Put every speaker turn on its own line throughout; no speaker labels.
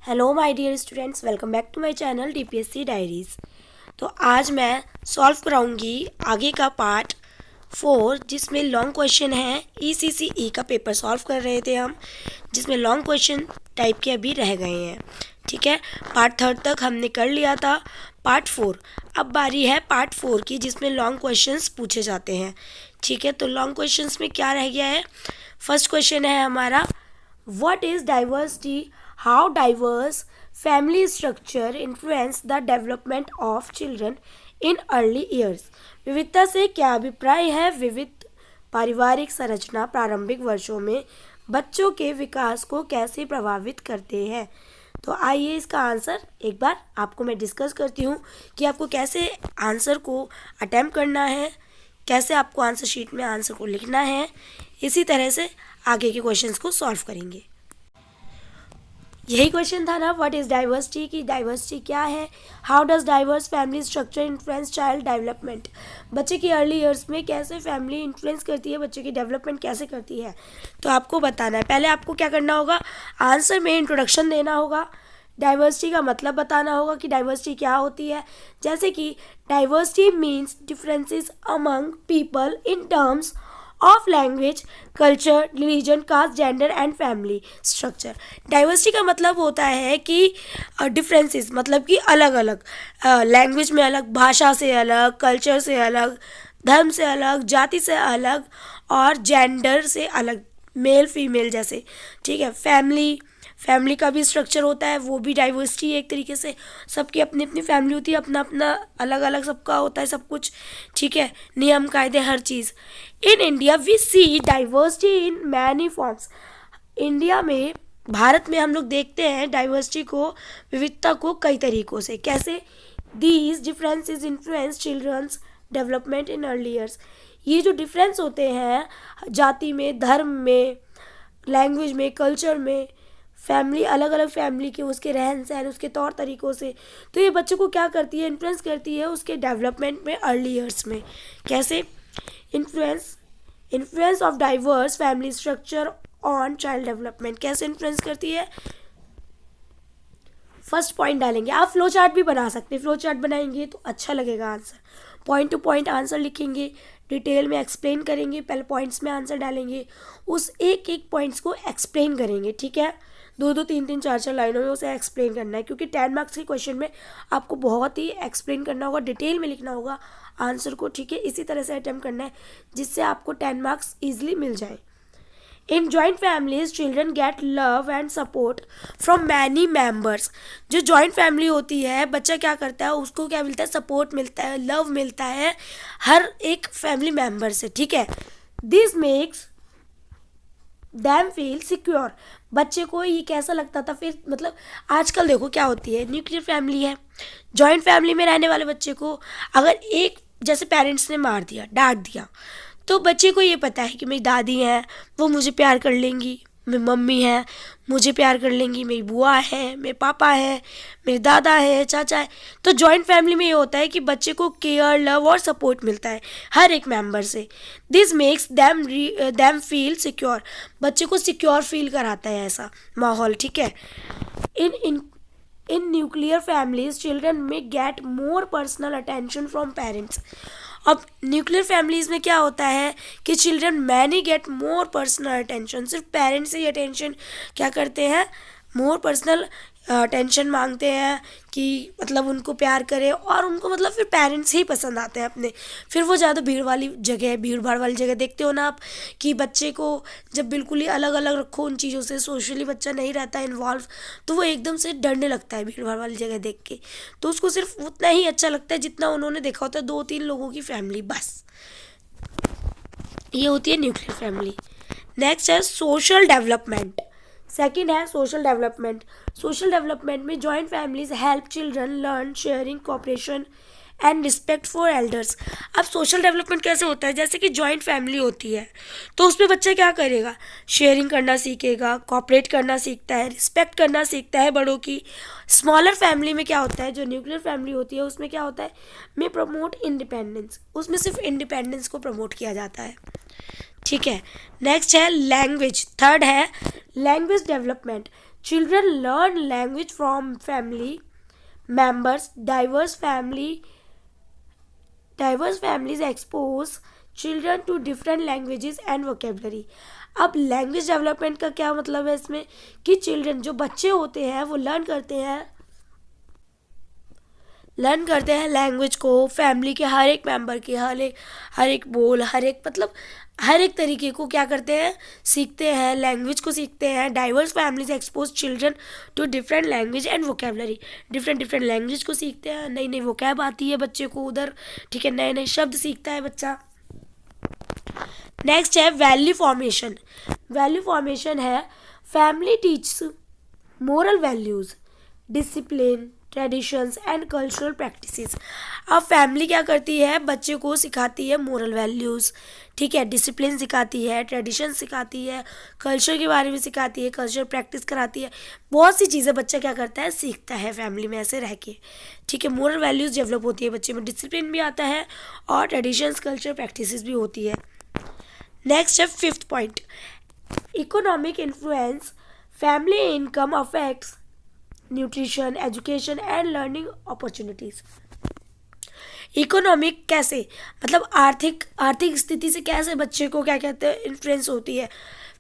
Hello my dear students, welcome back to my channel DPSC diaries. तो आज मैं solve कराऊंगी आगे का पार्ट 4, जिसमें लॉन्ग क्वेश्चन है। ईसीसीई का पेपर सॉल्व कर रहे थे हम, जिसमें लॉन्ग क्वेश्चन टाइप के अभी रह गए हैं। ठीक है, पार्ट 3 तक हमने कर लिया था। पार्ट 4 अब बारी है पार्ट 4 की, जिसमें लॉन्ग क्वेश्चंस पूछे जाते हैं। ठीक है, तो लॉन्ग क्वेश्चंस में क्या रह गया है। फर्स्ट क्वेश्चन है हमारा, what is diversity, how diverse family structure influence the development of children in early years। विविधता से क्या अभिप्राय है। विविध पारिवारिक संरचना प्रारंभिक वर्षों में बच्चों के विकास को कैसे प्रभावित करते हैं। तो आइए इसका आंसर एक बार आपको मैं डिस्कस करती हूँ कि आपको कैसे आंसर को अटेम्प्ट करना है, कैसे आपको आंसर शीट में आंसर को लिखना है। इसी तरह से आगे के क्वेश्चंस को सॉल्व करेंगे। यही क्वेश्चन था ना, व्हाट इज़ डाइवर्सिटी, की डाइवर्सिटी क्या है। How does diverse family structure influence child development, बच्चे की अर्ली ईयर्स में कैसे फैमिली इन्फ्लुएंस करती है, बच्चे की डेवलपमेंट कैसे करती है। तो आपको बताना है, पहले आपको क्या करना होगा, आंसर में इंट्रोडक्शन देना होगा, डाइवर्सिटी का मतलब बताना होगा कि डाइवर्सिटी क्या होती है। जैसे कि diversity means differences among people in terms of language, culture, religion, caste, gender and family structure. Diversity का मतलब होता है कि डिफरेंसेस मतलब कि अलग अलग, लैंग्वेज में अलग, भाषा से अलग, कल्चर से अलग, धर्म से अलग, जाति से अलग और जेंडर से अलग, मेल फीमेल जैसे। ठीक है, फैमिली का भी स्ट्रक्चर होता है, वो भी डाइवर्सिटी है एक तरीके से। सबकी अपनी अपनी फैमिली होती है, अपना अपना अलग अलग सबका होता है सब कुछ। ठीक है, नियम कायदे हर चीज़। In India we see diversity in many forms. India में, भारत में हम लोग देखते हैं डाइवर्सिटी को, विविधता को कई तरीकों से। कैसे, these differences influence children's development in early years. ये जो डिफरेंस होते हैं जाति में, धर्म में, लैंग्वेज में, कल्चर में, फैमिली अलग अलग फैमिली के उसके रहन सहन, उसके तौर तरीक़ों से, तो ये बच्चों को क्या करती है, इन्फ्लुएंस करती है उसके डेवलपमेंट में अर्ली ईयर्स में। कैसे, influence of diverse family structure on child development, कैसे इन्फ्लुएंस करती है। फर्स्ट पॉइंट डालेंगे, आप फ्लो चार्ट भी बना सकते हैं, फ्लो चार्ट बनाएंगे तो अच्छा लगेगा answer. Point two point answer लिखेंगे, डिटेल में एक्सप्लेन करेंगे, पहले पॉइंट्स में आंसर डालेंगे, उस एक एक पॉइंट्स को एक्सप्लेन करेंगे। ठीक है, दो दो तीन तीन चार चार लाइनों में उसे एक्सप्लेन करना है, क्योंकि 10 मार्क्स के क्वेश्चन में आपको बहुत ही एक्सप्लेन करना होगा, डिटेल में लिखना होगा आंसर को। ठीक है, इसी तरह से अटेम्प्ट करना है जिससे आपको 10 मार्क्स ईजिली मिल जाए। In joint families children get love and support from many members. जो जॉइंट फैमिली होती है, बच्चा क्या करता है, उसको क्या मिलता है, सपोर्ट मिलता है, लव मिलता है हर एक फैमिली मेम्बर से। ठीक है, this makes them feel secure. बच्चे को ये कैसा लगता था फिर, मतलब आजकल देखो क्या होती है, न्यूक्लियर फैमिली है, जॉइंट फैमिली में रहने वाले बच्चे को अगर एक जैसे पेरेंट्स ने मार दिया, डांट दिया, तो बच्चे को ये पता है कि मेरी दादी है, वो मुझे प्यार कर लेंगी, मेरी मम्मी है मुझे प्यार कर लेंगी, मेरी बुआ है, मेरे पापा है, मेरे दादा है, चाचा है। तो जॉइंट फैमिली में ये होता है कि बच्चे को केयर, लव और सपोर्ट मिलता है हर एक मेंबर से। This makes them feel secure, बच्चे को सिक्योर फील कराता है ऐसा माहौल। ठीक है, इन न्यूक्लियर फैमिलीज चिल्ड्रन में get more personal attention from parents. अब न्यूक्लियर फैमिलीज में क्या होता है कि children many get more personal attention, सिर्फ पेरेंट्स से ही अटेंशन क्या करते हैं, मोर पर्सनल अटेंशन मांगते हैं कि मतलब उनको प्यार करें, और उनको मतलब फिर पेरेंट्स ही पसंद आते हैं अपने। फिर वो ज़्यादा भीड़ भाड़ वाली जगह देखते हो ना आप, कि बच्चे को जब बिल्कुल ही अलग अलग रखो उन चीज़ों से, सोशली बच्चा नहीं रहता इन्वॉल्व, तो वो एकदम से डरने लगता है भीड़ भाड़ वाली जगह देख के। तो उसको सिर्फ उतना ही अच्छा लगता है जितना उन्होंने देखा होता है, 2-3 लोगों की फैमिली बस। ये होती है न्यूक्लियर फैमिली। नेक्स्ट है सोशल डेवलपमेंट। सेकंड है सोशल डेवलपमेंट। सोशल डेवलपमेंट में joint families help children learn sharing, cooperation and respect for elders. अब सोशल डेवलपमेंट कैसे होता है, जैसे कि जॉइंट फैमिली होती है तो उसमें बच्चा क्या करेगा, शेयरिंग करना सीखेगा, कोऑपरेट करना सीखता है, रिस्पेक्ट करना सीखता है बड़ों की। स्मॉलर फैमिली में क्या होता है, जो न्यूक्लियर फैमिली होती है उसमें क्या होता है, में प्रमोट इंडिपेंडेंस, उसमें सिर्फ इंडिपेंडेंस को प्रमोट किया जाता है। ठीक है, नेक्स्ट है लैंग्वेज। थर्ड है language development. Children learn language from family members. Diverse families expose children to different languages and vocabulary. अब लैंग्वेज डेवलपमेंट का क्या मतलब है इसमें कि चिल्ड्रन जो बच्चे होते हैं वो लर्न करते हैं लैंग्वेज को फैमिली के हर एक मेंबर की, हर एक बोल, हर एक मतलब हर एक तरीके को क्या करते हैं, सीखते हैं, लैंग्वेज को सीखते हैं. Diverse families expose children to different language and vocabulary. Different language को सीखते हैं, नई नई वोकैब आती है बच्चे को उधर, ठीक है, नए नए शब्द सीखता है बच्चा. नेक्स्ट है वैल्यू फॉर्मेशन. वैल्यू फॉर्मेशन है family teaches moral values, discipline, traditions and cultural practices. अब फैमिली क्या करती है, बच्चे को सिखाती है मोरल वैल्यूज़, ठीक है, डिसिप्लिन सिखाती है, ट्रेडिशन सिखाती है, कल्चर के बारे में सिखाती है, कल्चर प्रैक्टिस कराती है. बहुत सी चीज़ें बच्चा क्या करता है, सीखता है फैमिली में ऐसे रह के, ठीक है. मोरल वैल्यूज़ डेवलप होती है बच्चे में, डिसिप्लिन भी आता है और ट्रेडिशंस कल्चर प्रैक्टिसेस भी होती है. नेक्स्ट है fifth point, economic influence. Family income affects nutrition, education and learning opportunities. Economic कैसे, मतलब आर्थिक स्थिति से कैसे बच्चे को क्या कहते हैं, इन्फ्लुएंस होती है.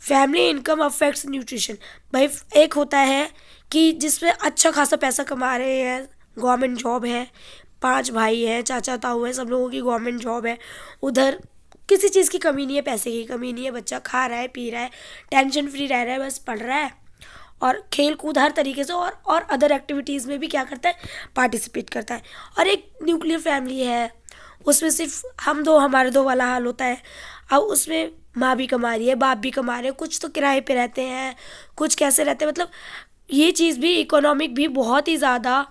Family income affects nutrition. भाई एक होता है कि जिसमें अच्छा खासा पैसा कमा रहे हैं, गवर्नमेंट जॉब है, 5 भाई हैं, चाचा ताऊ हैं, सब लोगों की गवर्नमेंट जॉब है, उधर किसी चीज़ की कमी नहीं है, पैसे की कमी नहीं है, बच्चा खा रहा है, पी रहा है, टेंशन फ्री रह रहा है, बस पढ़ रहा है और खेल कूद हर तरीके से और अदर एक्टिविटीज़ में भी क्या करता है, पार्टिसिपेट करता है. और एक न्यूक्लियर फैमिली है, उसमें सिर्फ हमारे दो वाला हाल होता है. अब उसमें माँ भी कमा रही है, बाप भी कमा रहे हैं, कुछ तो किराए पे रहते हैं, कुछ कैसे रहते हैं, मतलब ये चीज़ भी इकोनॉमिक भी बहुत ही ज़्यादा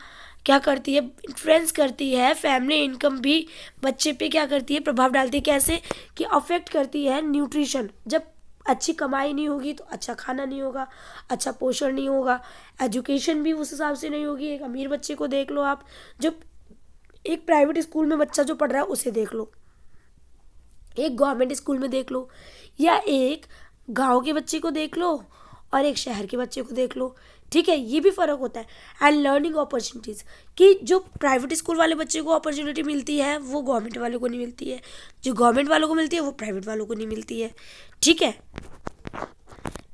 क्या करती है, इन्फ्लुएंस करती है. फैमिली इनकम भी बच्चे पे क्या करती है, प्रभाव डालती है. कैसे कि अफेक्ट करती है न्यूट्रिशन. जब अच्छी कमाई नहीं होगी तो अच्छा खाना नहीं होगा, अच्छा पोषण नहीं होगा, एजुकेशन भी उस हिसाब से नहीं होगी. एक अमीर बच्चे को देख लो आप, जब एक प्राइवेट स्कूल में बच्चा जो पढ़ रहा है उसे देख लो, एक गवर्नमेंट स्कूल में देख लो, या एक गांव के बच्चे को देख लो और एक शहर के बच्चे को देख लो, ठीक है, ये भी फ़र्क होता है. एंड लर्निंग अपॉर्चुनिटीज़, कि जो प्राइवेट स्कूल वाले बच्चे को अपॉर्चुनिटी मिलती है वो गवर्नमेंट वाले को नहीं मिलती है, जो गवर्नमेंट वालों को मिलती है वो प्राइवेट वालों को नहीं मिलती है, ठीक है.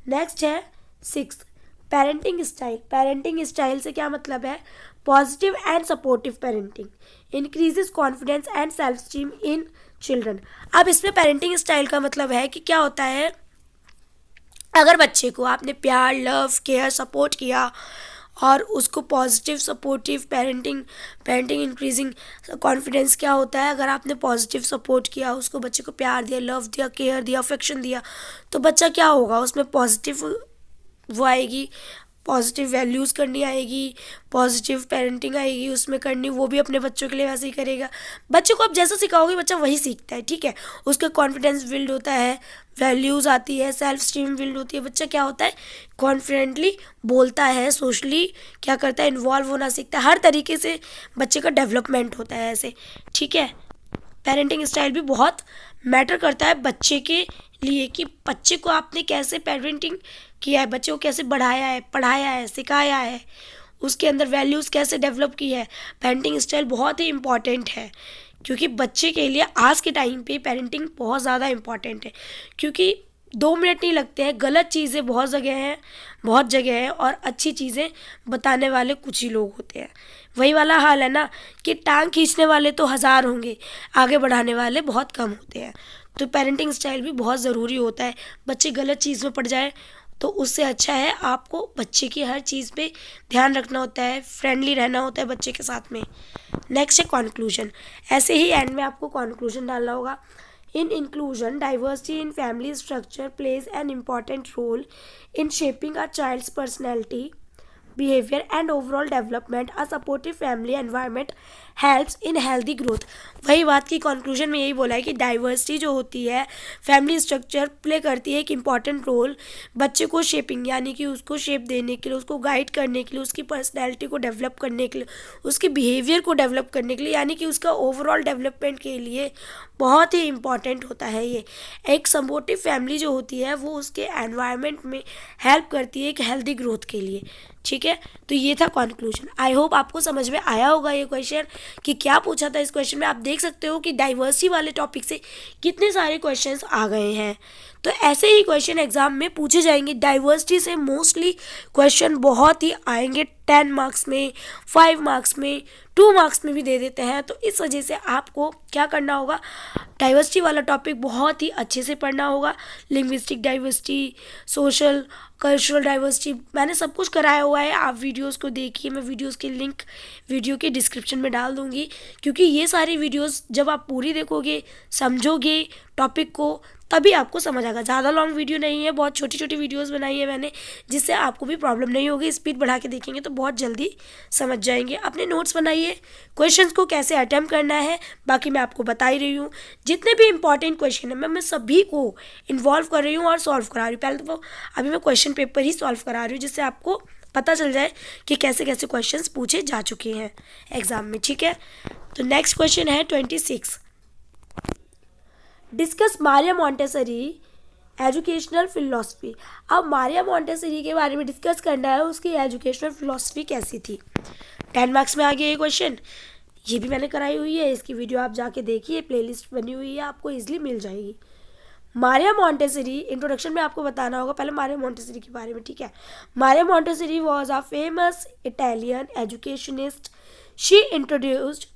नेक्स्ट है 6 पेरेंटिंग स्टाइल. पेरेंटिंग स्टाइल से क्या मतलब है, positive and supportive parenting increases confidence and self esteem in children. अब इसमें पेरेंटिंग स्टाइल का मतलब है कि क्या होता है, अगर बच्चे को आपने प्यार, लव, केयर, सपोर्ट किया और उसको positive supportive parenting increasing confidence क्या होता है, अगर आपने पॉजिटिव सपोर्ट किया, उसको बच्चे को प्यार दिया, लव दिया, केयर दिया, अफेक्शन दिया, तो बच्चा क्या होगा, उसमें पॉजिटिव वो आएगी, पॉजिटिव वैल्यूज़ करनी आएगी, पॉजिटिव पेरेंटिंग आएगी उसमें करनी, वो भी अपने बच्चों के लिए वैसे ही करेगा. बच्चे को आप जैसा सिखाओगे बच्चा वही सीखता है, ठीक है. उसका कॉन्फिडेंस बिल्ड होता है, वैल्यूज़ आती है, सेल्फ स्टीम बिल्ड होती है, बच्चा क्या होता है, कॉन्फिडेंटली बोलता है, सोशली क्या करता है, इन्वॉल्व होना सीखता है, हर तरीके से बच्चे का डेवलपमेंट होता है ऐसे, ठीक है. पेरेंटिंग स्टाइल भी बहुत मैटर करता है बच्चे के लिए, कि बच्चे को आपने कैसे पेरेंटिंग किया है, बच्चे को कैसे बढ़ाया है, पढ़ाया है, सिखाया है, उसके अंदर वैल्यूज़ कैसे डेवलप की है. पेरेंटिंग स्टाइल बहुत ही इम्पॉर्टेंट है, क्योंकि बच्चे के लिए आज के टाइम पे पेरेंटिंग बहुत ज़्यादा इम्पॉर्टेंट है, क्योंकि 2 मिनट नहीं लगते हैं. गलत चीज़ें बहुत जगह हैं और अच्छी चीज़ें बताने वाले कुछ ही लोग होते हैं. वही वाला हाल है ना, कि टांग खींचने वाले तो 1000 होंगे, आगे बढ़ाने वाले बहुत कम होते हैं. तो पेरेंटिंग स्टाइल भी बहुत ज़रूरी होता है. बच्चे गलत चीज़ में पड़ जाए तो उससे अच्छा है आपको बच्चे की हर चीज़ पे ध्यान रखना होता है, फ्रेंडली रहना होता है बच्चे के साथ में. नेक्स्ट है कॉन्क्लूजन. ऐसे ही एंड में आपको कॉन्क्लूजन डालना होगा. In inclusion, diversity in family structure plays an important role in shaping a child's personality. behavior and overall development. A supportive family environment helps in healthy growth. वही बात की conclusion में यही बोला है कि डाइवर्सिटी जो होती है फैमिली स्ट्रक्चर प्ले करती है एक इम्पॉर्टेंट रोल बच्चे को शेपिंग, यानी कि उसको शेप देने के लिए, उसको गाइड करने के लिए, उसकी पर्सनैलिटी को डेवलप करने के लिए, उसके बिहेवियर को डेवलप करने के लिए, यानी कि उसका ओवरऑल डेवलपमेंट के लिए बहुत ही इम्पॉर्टेंट होता है। ये एक सपोर्टिव फैमिली जो होती है वो उसके एनवायरनमेंट में हेल्प करती है एक हेल्दी ग्रोथ के लिए। ठीक है, तो ये था कंक्लूजन। आई होप आपको समझ में आया होगा ये क्वेश्चन कि क्या पूछा था इस क्वेश्चन में। आप देख सकते हो कि डाइवर्सिटी वाले टॉपिक से कितने सारे क्वेश्चंस आ गए हैं। तो ऐसे ही क्वेश्चन एग्जाम में पूछे जाएंगे। डाइवर्सिटी से मोस्टली क्वेश्चन बहुत ही आएंगे, 10 मार्क्स में, 5 मार्क्स में, 2 मार्क्स में भी दे देते हैं। तो इस वजह से आपको क्या करना होगा, डाइवर्सिटी वाला टॉपिक बहुत ही अच्छे से पढ़ना होगा। Linguistic diversity, social cultural diversity, मैंने सब कुछ कराया हुआ है, आप वीडियोस को देखिए। मैं वीडियोस की लिंक वीडियो के डिस्क्रिप्शन में डाल दूंगी, क्योंकि ये सारी वीडियोस जब आप पूरी देखोगे, समझोगे टॉपिक को, तभी आपको समझ आएगा। ज़्यादा लॉन्ग वीडियो नहीं है, बहुत छोटी छोटी वीडियोस बनाई है मैंने, जिससे आपको भी प्रॉब्लम नहीं होगी। स्पीड बढ़ा के देखेंगे तो बहुत जल्दी समझ जाएंगे। अपने नोट्स बनाइए, क्वेश्चंस को कैसे अटेम्प्ट करना है बाकी मैं आपको बता ही रही हूँ। जितने भी इंपॉर्टेंट क्वेश्चन है मैं सभी को इन्वॉल्व कर रही हूँ और सॉल्व करा रही हूँ। पहले तो अभी मैं क्वेश्चन पेपर ही सॉल्व करा रही हूँ, जिससे आपको पता चल जाए कि कैसे कैसे क्वेश्चंस पूछे जा चुके हैं एग्जाम में। ठीक है, तो नेक्स्ट क्वेश्चन है 26। Discuss Maria Montessori educational philosophy. अब मारिया मॉन्टेसरी के बारे में डिस्कस करना है, उसकी एजुकेशनल फिलॉसफी कैसी थी। 10 मार्क्स में आ गया ये क्वेश्चन, ये भी मैंने कराई हुई है, इसकी वीडियो आप जाके देखिए, प्लेलिस्ट बनी हुई है, आपको इजीली मिल जाएगी। मारिया मॉन्टेसरी, इंट्रोडक्शन में आपको बताना होगा पहले मारिया मॉन्टेसरी के बारे में। ठीक है, Maria Montessori was a famous Italian educationist. She introduced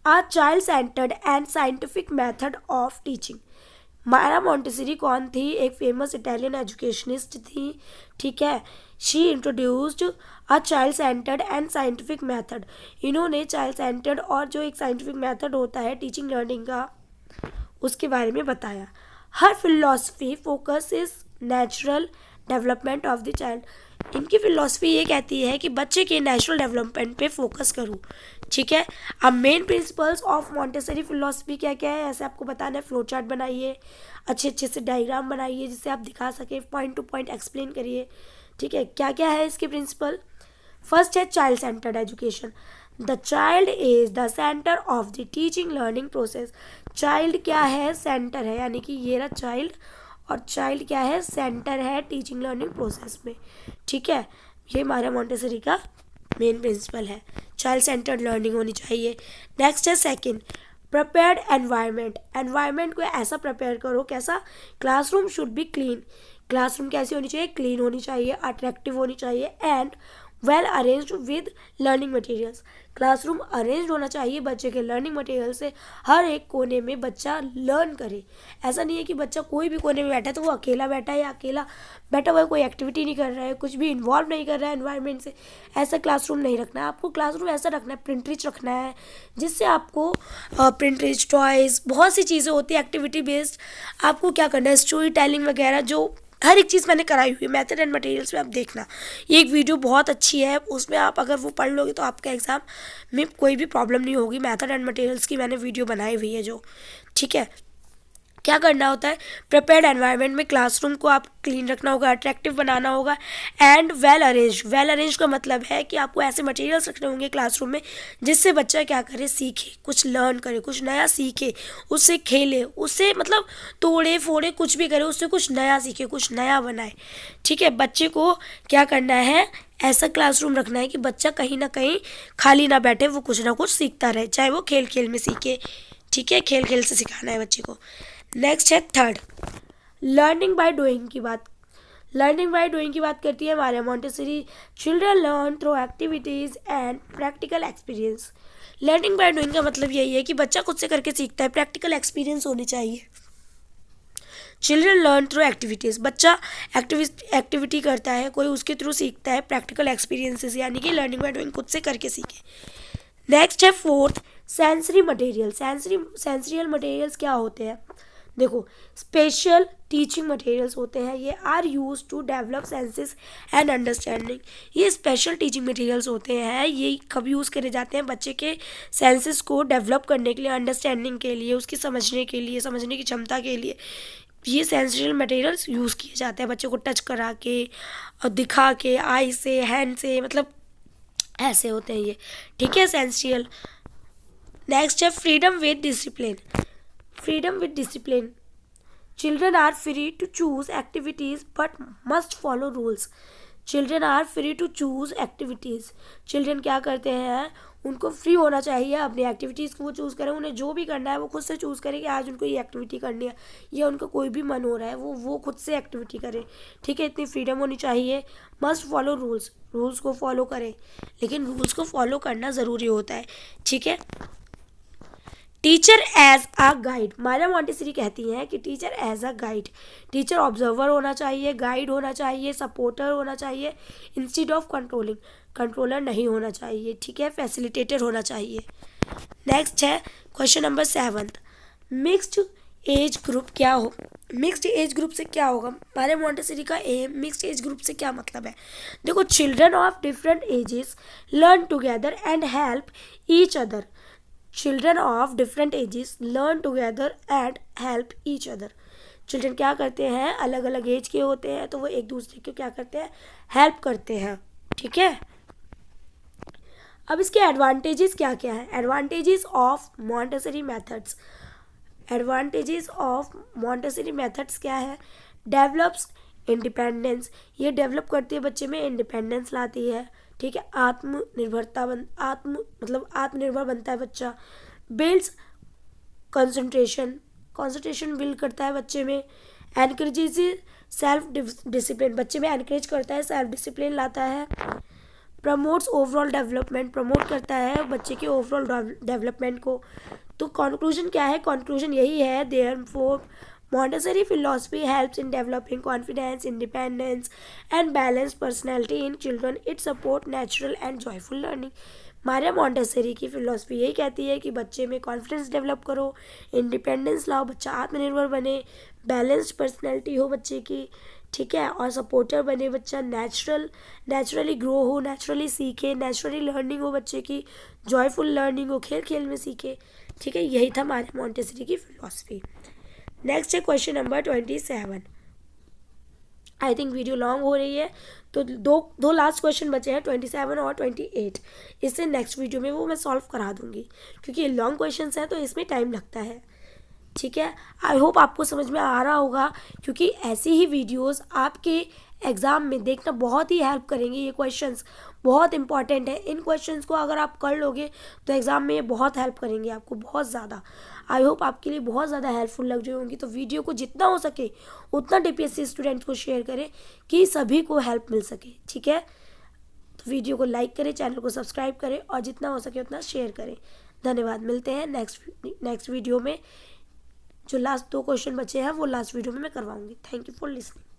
a child centred and scientific method of teaching. Maria Montessori कौन थी, एक फेमस इटालियन एजुकेशनिस्ट थी। ठीक है, she introduced a child centred and scientific method. इन्होंने चाइल्ड सेंटर्ड और जो एक साइंटिफिक मेथड होता है टीचिंग लर्निंग का, उसके बारे में बताया। Her philosophy focus is natural development of the child. इनकी फिलॉसफी ये कहती है कि बच्चे के नेचुरल डेवलपमेंट पे फोकस करूँ। ठीक है, अब main principles of Montessori philosophy क्या क्या है, ऐसे आपको बताना है। फ्लो चार्ट बनाइए, अच्छे अच्छे से डायग्राम बनाइए जिससे आप दिखा सकें, पॉइंट टू पॉइंट एक्सप्लेन करिए। ठीक है, क्या क्या है इसके प्रिंसिपल। फर्स्ट है child centred education. The child is the centre of the teaching learning process. Child क्या है, सेंटर है, यानी कि ये रहा चाइल्ड, और चाइल्ड क्या है, सेंटर है टीचिंग लर्निंग प्रोसेस में। ठीक है, ये मारिया मॉन्टेसरी का मेन प्रिंसिपल है, चाइल्ड सेंटर्ड लर्निंग होनी चाहिए। नेक्स्ट है सेकंड, प्रिपेयर्ड एनवायरनमेंट। एनवायरनमेंट को ऐसा प्रिपेयर करो, कैसा, classroom should be clean. Classroom कैसी होनी चाहिए, क्लीन होनी चाहिए, अट्रैक्टिव होनी चाहिए, and well arranged with learning materials. Classroom arrange होना चाहिए बच्चे के लर्निंग मटेरियल से, हर एक कोने में बच्चा लर्न करे। ऐसा नहीं है कि बच्चा कोई भी कोने में बैठा है तो वो अकेला बैठा है या अकेला बैठा हुआ है, कोई एक्टिविटी नहीं कर रहा है, कुछ भी इन्वॉल्व नहीं कर रहा है एनवायरनमेंट से। ऐसा क्लासरूम नहीं रखना है आपको। क्लासरूम ऐसा रखना है, प्रिंट रिच रखना है, जिससे आपको प्रिंट रिच, टॉयज़, बहुत सी चीज़ें होती है एक्टिविटी बेस्ड। आपको क्या करना है, स्टोरी टेलिंग वगैरह, जो हर एक चीज़ मैंने कराई हुई है मेथड एंड मटेरियल्स में, आप देखना। ये एक वीडियो बहुत अच्छी है, उसमें आप अगर वो पढ़ लोगे तो आपका एग्ज़ाम में कोई भी प्रॉब्लम नहीं होगी। मेथड एंड मटेरियल्स की मैंने वीडियो बनाई हुई है जो। ठीक है, क्या करना होता है, प्रिपेयर्ड एनवायरनमेंट में क्लासरूम को आप क्लीन रखना होगा, अट्रैक्टिव बनाना होगा, and well arrange. Well arrange का मतलब है कि आपको ऐसे मटेरियल्स रखने होंगे क्लासरूम में जिससे बच्चा क्या करे, सीखे, कुछ लर्न करे, कुछ नया सीखे, उससे खेले, उससे मतलब तोड़े फोड़े कुछ भी करे, उससे कुछ नया सीखे, कुछ नया बनाए। ठीक है, बच्चे को क्या करना है, ऐसा क्लासरूम रखना है कि बच्चा कहीं ना कहीं खाली ना बैठे, वो कुछ ना कुछ सीखता रहे, चाहे वो खेल खेल में सीखे। ठीक है, खेल खेल से सिखाना है बच्चे को। नेक्स्ट है थर्ड, लर्निंग बाय डूइंग की बात। लर्निंग बाय डूइंग की बात करती है Maria Montessori. Children learn through activities and practical experience. Learning by doing का मतलब यही है कि बच्चा खुद से करके सीखता है, प्रैक्टिकल एक्सपीरियंस होने चाहिए। चिल्ड्रन लर्न थ्रू एक्टिविटीज़, बच्चा एक्टिविटी करता है, कोई उसके थ्रू सीखता है, प्रैक्टिकल एक्सपीरियंसेस, यानी कि लर्निंग बाय डूइंग खुद से करके सीखे। नेक्स्ट है फोर्थ, सेंसरी मटेरियल। सेंसरियल मटेरियल्स क्या होते हैं, देखो, स्पेशल टीचिंग मटेरियल्स होते हैं, ये are use to develop senses and understanding. ये स्पेशल टीचिंग मटेरियल्स होते हैं, ये कब यूज़ करे जाते हैं? बच्चे के सेंसेस को डेवलप करने के लिए, अंडरस्टैंडिंग के लिए, उसकी समझने के लिए, समझने की क्षमता के लिए ये सेंसरियल मटेरियल्स यूज़ किए जाते हैं, बच्चे को टच करा के और दिखा के, आई से, हैंड से, मतलब ऐसे होते हैं ये, ठीक है, सेंसरियल। नेक्स्ट है freedom with discipline. Freedom with discipline, children are free to choose activities but must follow rules. Children are free to choose activities, children क्या करते हैं, उनको फ्री होना चाहिए अपनी एक्टिविटीज़ को वो चूज़ करें, उन्हें जो भी करना है वो खुद से चूज़ करें कि आज उनको ये एक्टिविटी करनी है, या उनका कोई भी मन हो रहा है वो खुद से एक्टिविटी करें, ठीक है, इतनी फ्रीडम होनी चाहिए। मस्ट फॉलो रूल्स, रूल्स को फॉलो करें, लेकिन रूल्स को फॉलो करना ज़रूरी होता है, ठीक है। Teacher as a guide, Maria Montessori कहती हैं कि teacher as a guide, teacher observer होना चाहिए, गाइड होना चाहिए, सपोर्टर होना चाहिए, इंस्टीड ऑफ कंट्रोलिंग, कंट्रोलर नहीं होना चाहिए, ठीक है, फैसिलिटेटर होना चाहिए। नेक्स्ट है question number 7, mixed age group क्या हो? मिक्स्ड एज ग्रुप से क्या होगा? मारिया मॉन्टेसरी का एम मिक्स्ड एज ग्रुप से क्या मतलब है? देखो, children of different ages learn together and help each other. Children of different ages learn together and help each other. Children क्या करते हैं, अलग अलग एज के होते हैं, तो वो एक दूसरे को क्या करते हैं, हेल्प करते हैं, ठीक है। अब इसके एडवांटेजेस क्या क्या है? Advantages of Montessori methods, advantages of Montessori methods क्या है? डेवलप्स इंडिपेंडेंस, ये डेवलप करती है बच्चे में, इंडिपेंडेंस लाती है, ठीक है, आत्मनिर्भरता मतलब आत्मनिर्भर बनता है बच्चा। बिल्ड्स कंसंट्रेशन, कंसंट्रेशन बिल्ड करता है बच्चे में। एनकरेजेस सेल्फ डिसिप्लिन, बच्चे में एनकरेज करता है, सेल्फ डिसिप्लिन लाता है। प्रमोट्स ओवरऑल डेवलपमेंट, प्रमोट करता है बच्चे के ओवरऑल डेवलपमेंट को। तो कंक्लूजन क्या है? कंक्लूजन यही है, therefore Montessori philosophy helps in developing confidence, independence, and balanced personality in children. It supports natural and joyful learning. Maria Montessori की फिलॉसफी यही कहती है कि बच्चे में कॉन्फिडेंस डेवलप करो, इंडिपेंडेंस लाओ, बच्चा आत्मनिर्भर बने, बैलेंस्ड पर्सनैलिटी हो बच्चे की, ठीक है, और सपोर्टर बने बच्चा, नेचुरली ग्रो हो, नेचुरली सीखे, नेचुरली लर्निंग हो बच्चे की, जॉयफुल लर्निंग हो, खेल खेल में सीखे, ठीक है, यही था मारिया मॉन्टेसरी की फिलॉसफी। नेक्स्ट है question number 27। I think video long हो रही है, तो दो लास्ट क्वेश्चन बचे हैं, 27 और 28। इससे नेक्स्ट वीडियो में वो मैं सॉल्व करा दूंगी, क्योंकि ये लॉन्ग क्वेश्चन हैं तो इसमें टाइम लगता है, ठीक है। आई होप आपको समझ में आ रहा होगा, क्योंकि ऐसी ही वीडियोस आपके एग्ज़ाम में देखना बहुत ही हेल्प करेंगे। ये क्वेश्चंस बहुत इंपॉर्टेंट है, इन क्वेश्चंस को अगर आप कर लोगे तो एग्ज़ाम में ये बहुत हेल्प करेंगे आपको, बहुत ज़्यादा। आई होप आपके लिए बहुत ज़्यादा हेल्पफुल लग रही होंगी। तो वीडियो को जितना हो सके उतना DPSC स्टूडेंट्स को शेयर करें कि सभी को हेल्प मिल सके, ठीक है। तो वीडियो को लाइक करें, चैनल को सब्सक्राइब करें और जितना हो सके उतना शेयर करें। धन्यवाद, मिलते हैं नेक्स्ट वीडियो में। जो लास्ट 2 क्वेश्चन बचे हैं वो लास्ट वीडियो में मैं करवाऊंगी। Thank you for listening.